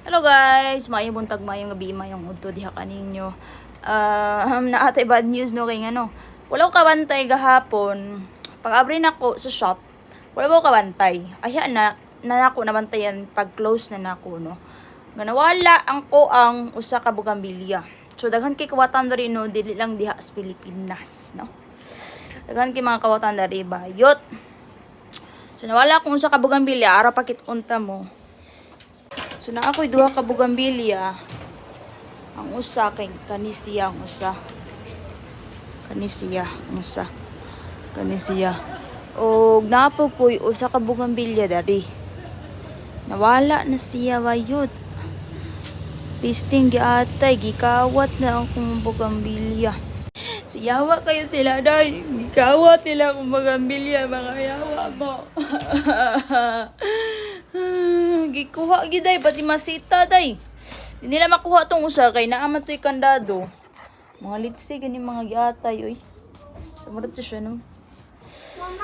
Hello guys, mayong buntag, mayong gabi, mayong udto diha kaninyo. Naatay bad news no kay ngano. Wala ko kabantay gahapon. Pag abri nako sa shop, wala ko kabantay. Aya na nako nabantayan pag close na nako no. Nga nawala ang koang usa ka bugambilya. So daghan kay kawatan diri no, dili lang diha sa Pilipinas no. Daghan kay mga kawatan diri bayot. So nawala kung usa ka bugambilya, ara pakit unta mo. So na ako'y duha ka bugambilya. Ang usa kay kanisiya, ang usa. Kanisiya. Og napo ko'y usa ka bugambilya dari. Nawala na siya bayot. Pisting giatay, gikawat na akong bugambilya. Siyawa kayo sila day. Gikawat nila akong bugambilya, mga yawa mo. Gikuha giday pati masita day. Di nila makuha tong usa kay naaman to'y kandado. Mga litsi gani mga giatay oy. Sa to siya no.